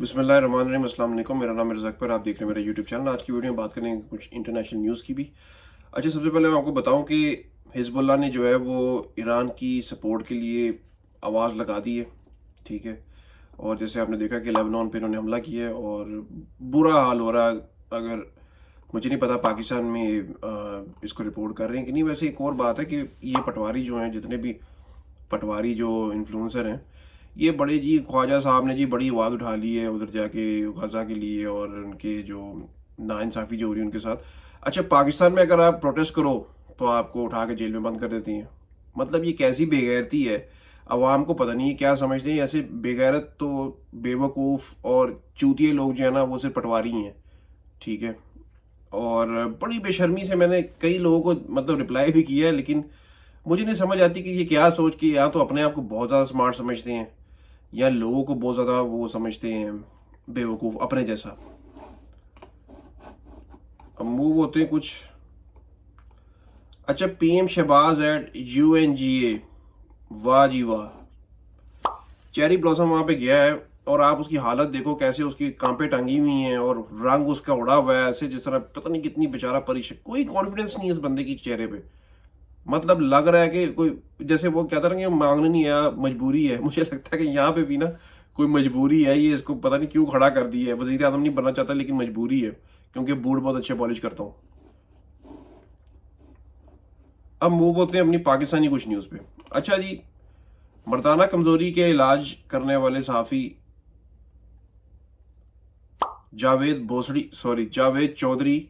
बिस्मिल्लाहिर्रहमानिर्रहीम, अस्सलाम वालेकुम। मेरा नाम मिर्ज़ा अकबर, आप देख रहे हैं मेरा यूट्यूब चैनल। आज की वीडियो में बात करेंगे कुछ इंटरनेशनल न्यूज़ की भी। अच्छा, सबसे पहले मैं आपको बताऊं कि हिज़्बुल्लाह ने जो है वो ईरान की सपोर्ट के लिए आवाज़ लगा दी है, ठीक है। और जैसे आपने देखा कि लेबनान पे इन्होंने हमला किया है और बुरा हाल हो रहा है। अगर मुझे नहीं पता पाकिस्तान में इसको रिपोर्ट कर रहे हैं कि नहीं। वैसे एक और बात है कि ये पटवारी जो हैं, जितने भी पटवारी जो इन्फ्लुएंसर हैं, ये बड़े जी ख्वाजा साहब ने जी बड़ी आवाज़ उठा ली है उधर जाके गज़ा के लिए, और उनके जो नाइंसाफ़ी जो हो रही है उनके साथ। अच्छा, पाकिस्तान में अगर आप प्रोटेस्ट करो तो आपको उठा के जेल में बंद कर देती हैं। मतलब ये कैसी बेगैरती है। अवाम को पता नहीं है क्या समझते हैं। ऐसे बेगैरत तो बेवकूफ़ और चूतिए लोग जो है ना, वो सिर्फ पटवारी ही हैं, ठीक है। और बड़ी बेशर्मी से मैंने कई लोगों को मतलब रिप्लाई भी किया है, लेकिन मुझे नहीं समझ आती कि ये क्या सोच के या तो अपने आप को बहुत ज़्यादा स्मार्ट समझते हैं या लोगों को बहुत ज़्यादा वो समझते हैं बेवकूफ़ अपने जैसा। अब मूव होते हैं कुछ। अच्छा, पीएम शहबाज एट यूएनजीए, वाह जी वाह। चेरी ब्लॉसम वहाँ पे गया है और आप उसकी हालत देखो, कैसे उसकी कांपे टंगी हुई हैं और रंग उसका उड़ा हुआ है ऐसे जिस तरह पता नहीं कितनी बेचारा परेशान। कोई कॉन्फिडेंस नहीं है इस बंदे की चेहरे पे। मतलब लग रहा है कि कोई, जैसे वो कहता रहा कि मांगने नहीं आया, मजबूरी है। मुझे लगता है कि यहाँ पे भी ना कोई मजबूरी है। ये इसको पता नहीं क्यों खड़ा कर दिया है। वजीर आजम नहीं बनना चाहता लेकिन मजबूरी है, क्योंकि बूट बहुत अच्छे पॉलिश करता हूँ। अब मूव होते हैं अपनी पाकिस्तानी कुछ न्यूज़ पे। अच्छा जी, मर्दाना कमजोरी के इलाज करने वाले सहाफ़ी जावेद चौधरी,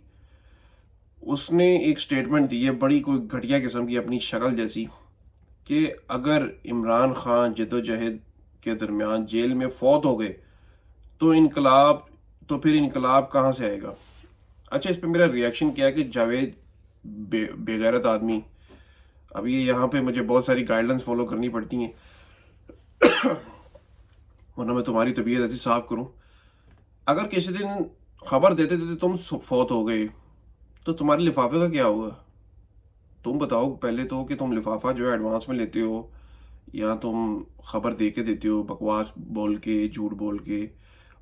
उसने एक स्टेटमेंट दी है बड़ी कोई घटिया किस्म की अपनी शक्ल जैसी, कि अगर इमरान खान जद्दोजहद के दरमियान जेल में फौत हो गए तो इनकलाब, तो फिर इनकलाब कहाँ से आएगा। अच्छा, इस पे मेरा रिएक्शन क्या है कि जावेद बेगैरत आदमी। अब ये यहाँ पे मुझे बहुत सारी गाइडलाइंस फॉलो करनी पड़ती हैं, वरना मैं तुम्हारी तबीयत ऐसी साफ करूँ। अगर किसी दिन खबर देते देते तुम फौत हो गए तो तुम्हारे लिफाफे का क्या होगा। तुम बताओ पहले तो कि तुम लिफाफा जो है एडवांस में लेते हो या तुम खबर दे के देते हो, बकवास बोल के, झूठ बोल के।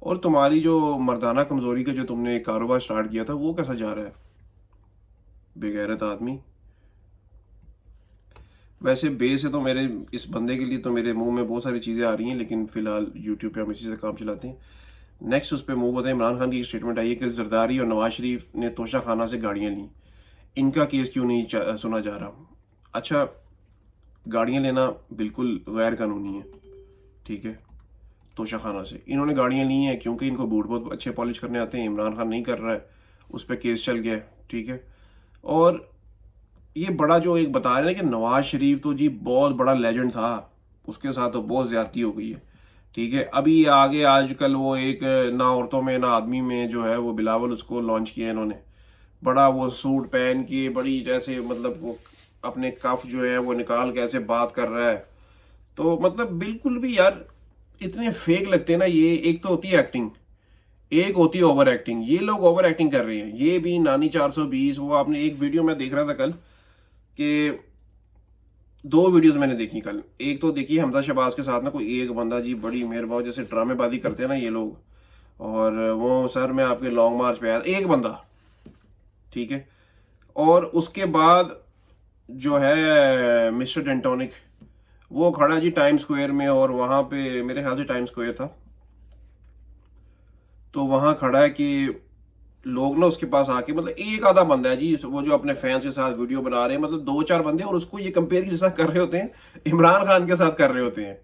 और तुम्हारी जो मर्दाना कमजोरी का जो तुमने कारोबार स्टार्ट किया था वो कैसा जा रहा है, बेगैरत आदमी। वैसे बे से तो मेरे इस बंदे के लिए तो मेरे मुंह में बहुत सारी चीज़ें आ रही हैं, लेकिन फिलहाल यूट्यूब पे हम इसी से काम चलाते हैं। नेक्स्ट उस पर मूव होते हैं। इमरान खान की स्टेटमेंट आई है कि जरदारी और नवाज शरीफ ने तोशा खाना से गाड़ियाँ ली, इनका केस क्यों नहीं सुना जा रहा। अच्छा, गाड़ियाँ लेना बिल्कुल गैर कानूनी है, ठीक है। तोशा खाना से इन्होंने गाड़ियाँ ली हैं क्योंकि इनको बूट बहुत अच्छे पॉलिश करने आते हैं। इमरान खान नहीं कर रहा है, उस पर केस चल गया है, ठीक है। और ये बड़ा जो एक बता रहे हैं कि नवाज शरीफ तो जी बहुत बड़ा लेजेंड था, उसके साथ तो बहुत ज्यादती हो गई है, ठीक है। अभी आगे आजकल वो एक ना औरतों में ना आदमी में जो है वो बिलावल, उसको लॉन्च किया इन्होंने। बड़ा वो सूट पहन के बड़ी जैसे मतलब वो अपने कफ जो है वो निकाल के ऐसे बात कर रहा है। तो मतलब बिल्कुल भी यार इतने फेक लगते हैं ना ये। एक तो होती है एक्टिंग, एक होती है ओवर एक्टिंग। ये लोग ओवर एक्टिंग कर रहे हैं। ये भी नानी 420, वो आपने एक वीडियो में देख रहा था कल कि दो वीडियोस मैंने देखी कल। एक तो देखी हमजा शहबाज के साथ ना कोई एक बंदा जी बड़ी मेहरबान जैसे ड्रामेबाजी करते हैं ना ये लोग, और वो सर मैं आपके लॉन्ग मार्च पे आया, एक बंदा, ठीक है। और उसके बाद जो है मिस्टर डेंटोनिक, वो खड़ा जी टाइम स्क्वायर में, और वहां पे मेरे ख्याल से टाइम स्क्वायर था, तो वहां खड़ा है कि लोग ना उसके पास आके, मतलब एक आधा बंदा है जी वो जो अपने फैंस के साथ वीडियो बना रहे हैं, मतलब दो चार बंदे, और उसको ये कंपेयर किसी साथ कर रहे होते हैं, इमरान खान के साथ कर रहे होते हैं।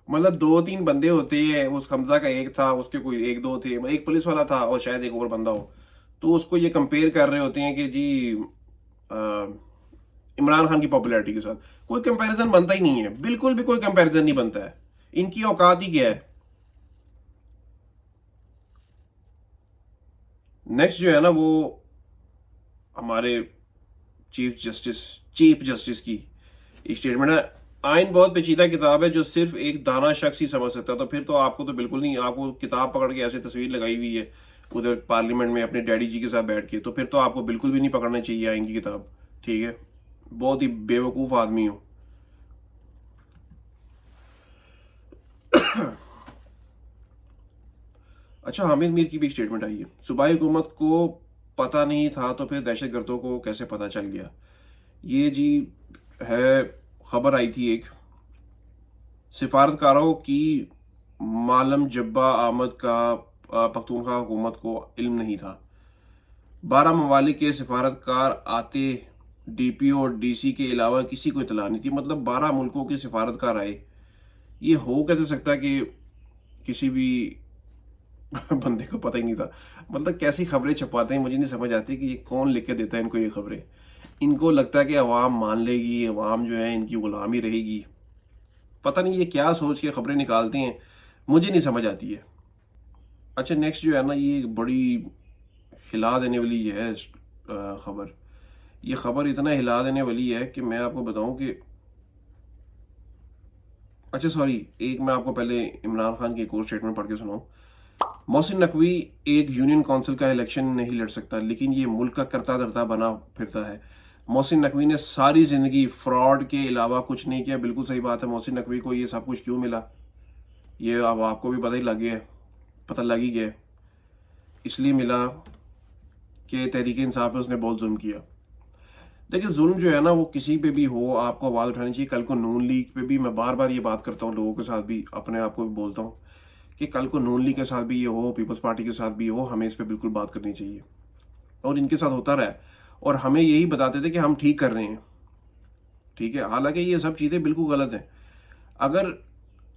मतलब दो तीन बंदे होते हैं, उस हमजा का एक था, उसके कोई एक दो थे, एक पुलिस वाला था और शायद एक और बंदा हो। तो उसको ये कंपेयर कर रहे होते हैं कि जी अ, इमरान खान की पॉपुलैरिटी के साथ। कोई कंपैरिजन बनता ही नहीं है, बिल्कुल भी कोई कंपैरिजन नहीं बनता है। इनकी औकात ही क्या है। नेक्स्ट जो है ना वो हमारे चीफ जस्टिस की एक स्टेटमेंट है। आइन बहुत पेचीदा किताब है जो सिर्फ एक दाना शख्स ही समझ सकता है। तो फिर तो आपको तो बिल्कुल नहीं, आपको किताब पकड़ के ऐसे तस्वीर लगाई हुई है उधर पार्लियामेंट में अपने डैडी जी के साथ बैठ के, तो फिर तो आपको बिल्कुल भी नहीं पकड़ना चाहिए आइन की किताब, ठीक है। बहुत ही बेवकूफ़ आदमी हो। अच्छा, हामिद मीर की भी स्टेटमेंट आई है, सूबाई हुकूमत को पता नहीं था तो फिर दहशतगर्दों को कैसे पता चल गया। ये जी है, खबर आई थी एक, सिफारतकारों की मालम जब्बा आमद का पख्तूनख्वा हुकूमत को इल्म नहीं था। 12 ममालिक के सिफारतकार आते, डीपीओ और डीसी के अलावा किसी को इतला नहीं थी। मतलब 12 मुल्कों के सिफारतकार आए। ये हो कैसे सकता है कि किसी भी बंदे को पता ही नहीं था। मतलब कैसी खबरें छपाते हैं, मुझे नहीं समझ आती कि ये कौन लिख के देता है इनको ये खबरें। इनको लगता है कि अवाम मान लेगी, अवाम जो है इनकी गुलामी रहेगी। पता नहीं ये क्या सोच के खबरें निकालते हैं, मुझे नहीं समझ आती है। अच्छा, नेक्स्ट जो है ना, ये बड़ी हिला देने वाली ये है खबर। ये खबर इतना हिला देने वाली है कि मैं आपको बताऊं कि, अच्छा सॉरी, एक मैं आपको पहले इमरान खान की एक और स्टेटमेंट पढ़ के सुनाऊं। मोहसिन नकवी एक यूनियन काउंसिल का इलेक्शन नहीं लड़ सकता, लेकिन ये मुल्क का करता धरता बना फिरता है। मोहसिन नकवी ने सारी जिंदगी फ्रॉड के अलावा कुछ नहीं किया। बिल्कुल सही बात है। मोहसिन नकवी को ये सब कुछ क्यों मिला, ये अब आपको भी पता ही लग गया है, पता लग ही गया है। इसलिए मिला कि तहरीक इंसाफ पे उसने बहुत जुल्म किया। देखिए, जुल्म जो है ना वो किसी पे भी हो, आपको आवाज़ उठानी चाहिए। कल को नून लीग पे भी, मैं बार बार ये बात करता हूँ, लोगों के साथ भी, अपने आप को भी बोलता हूँ कि कल को नून लीग के साथ भी ये हो, पीपल्स पार्टी के साथ भी हो, हमें इस पर बिल्कुल बात करनी चाहिए। और इनके साथ होता रहा है, और हमें यही बताते थे कि हम ठीक कर रहे हैं। ठीक है, हालांकि ये सब चीज़ें बिल्कुल गलत हैं। अगर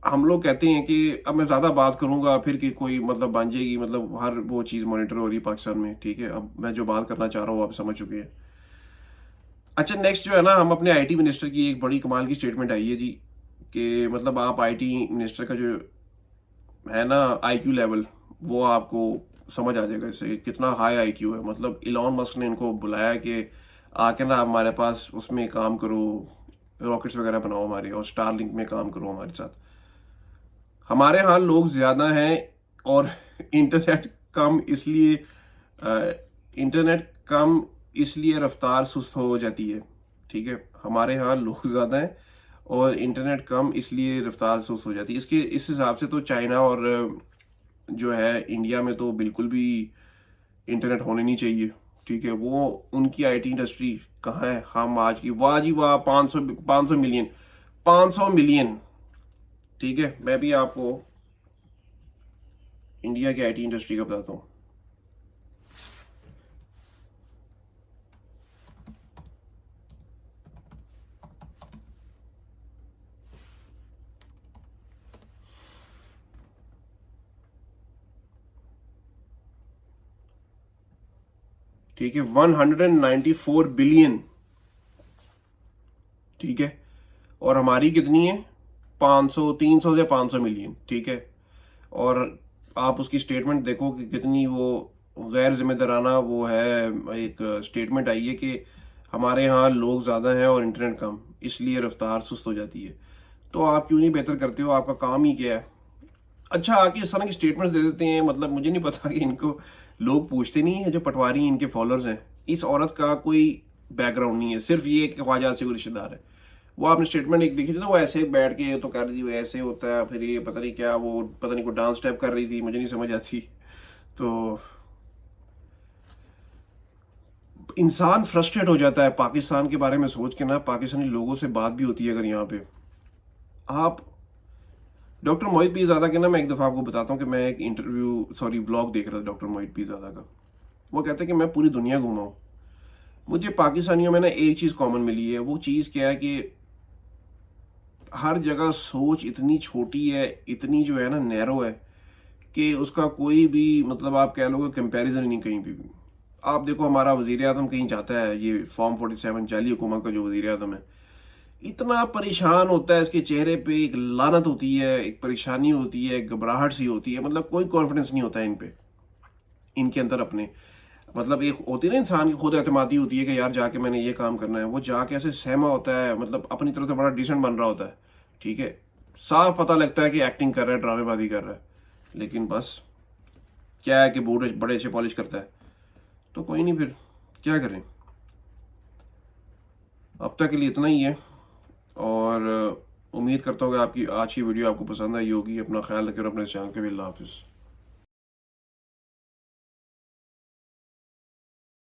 हम लोग कहते हैं कि अब मैं ज़्यादा बात करूंगा फिर कि कोई मतलब बन जाएगी, मतलब हर वो चीज़ मॉनिटर हो रही है पाकिस्तान में। ठीक है, अब मैं जो बात करना चाह रहा हूँ आप समझ चुके हैं। अच्छा, नेक्स्ट जो है ना, हम अपने आईटी मिनिस्टर की एक बड़ी कमाल की स्टेटमेंट आई है जी, कि मतलब आप आईटी मिनिस्टर का जो है ना आईक्यू लेवल, वो आपको समझ आ जाएगा इससे कितना हाई आईक्यू है। मतलब इलॉन मस्क ने इनको बुलाया कि आके ना हमारे पास उसमें काम करो, रॉकेट्स वगैरह बनाओ हमारे, और स्टारलिंक में काम करो हमारे साथ। हमारे यहाँ लोग ज़्यादा हैं और इंटरनेट कम, इसलिए इंटरनेट कम इसलिए रफ्तार सुस्त हो जाती है। ठीक है, हमारे यहाँ लोग ज़्यादा हैं और इंटरनेट कम इसलिए रफ्तार सुस्त हो जाती है। इसके इस हिसाब से तो चाइना और जो है इंडिया में तो बिल्कुल भी इंटरनेट होने नहीं चाहिए। ठीक है, वो उनकी आईटी इंडस्ट्री कहाँ है, हम आज की वाह जी वाह, 500 मिलियन, 500 मिलियन। ठीक है, मैं भी आपको इंडिया की आईटी इंडस्ट्री का बताता हूँ। ठीक है, 194 बिलियन। ठीक है, और हमारी कितनी है, 500, 300 से 500 मिलियन। ठीक है, और आप उसकी स्टेटमेंट देखो कि कितनी वो गैर जिम्मेदाराना वो है। एक स्टेटमेंट आई है कि हमारे यहाँ लोग ज़्यादा हैं और इंटरनेट कम इसलिए रफ्तार सुस्त हो जाती है। तो आप क्यों नहीं बेहतर करते हो, आपका काम ही क्या है। अच्छा, आके इस तरह की स्टेटमेंट्स दे देते हैं। मतलब मुझे नहीं पता कि इनको लोग पूछते नहीं है, जो पटवारी इनके फॉलोअर्स हैं, इस औरत का कोई बैकग्राउंड नहीं है, सिर्फ ये कि ख्वाजा से कोई रिश्तेदार है। वो आपने स्टेटमेंट एक देखी थी ना, वो ऐसे बैठ के तो कर रही थी, वो ऐसे होता है, फिर ये पता नहीं क्या, वो पता नहीं कोई डांस स्टेप कर रही थी, मुझे नहीं समझ आती। तो इंसान फ्रस्ट्रेट हो जाता है पाकिस्तान के बारे में सोच के ना। पाकिस्तानी लोगों से बात भी होती है अगर यहाँ पे आप, डॉक्टर मोहित पीरज़ादा के ना, मैं एक दफ़ा आपको बताता हूँ कि मैं एक इंटरव्यू सॉरी ब्लॉग देख रहा था डॉक्टर मोहित पीरज़ादा का। वो कहते हैं कि मैं पूरी दुनिया घूमा हूँ, मुझे पाकिस्तानियों में ना एक चीज़ कॉमन मिली है। वो चीज़ क्या है कि हर जगह सोच इतनी छोटी है, इतनी जो है ना नैरो है, कि उसका कोई भी मतलब आप कह लो कंपैरिजन ही नहीं कहीं भी। आप देखो हमारा वज़ीर आज़म कहीं जाता है, ये फॉर्म 47 जाली हुकूमत का जो वज़ीर आज़म है, इतना परेशान होता है, इसके चेहरे पे एक लानत होती है, एक परेशानी होती है, एक घबराहट सी होती है। मतलब कोई कॉन्फिडेंस नहीं होता है इन पे, इनके अंदर अपने। मतलब एक होती है ना इंसान की खुद एतमादी होती है कि यार जाके मैंने ये काम करना है, वो जाके ऐसे सहमा होता है, मतलब अपनी तरफ से बड़ा डिसेंट बन रहा होता है। ठीक है, साफ पता लगता है कि एक्टिंग कर रहा है, ड्रामेबाजी कर रहा है, लेकिन बस क्या है कि बूढ़े बड़े अच्छे पॉलिश करता है। तो कोई नहीं, फिर क्या करें। अब तक के लिए इतना ही है, और उम्मीद करता हूँ कि आपकी आज की वीडियो आपको पसंद आई होगी। अपना ख्याल रखें और अपने चैनल के भी। अल्लाह हाफिज़।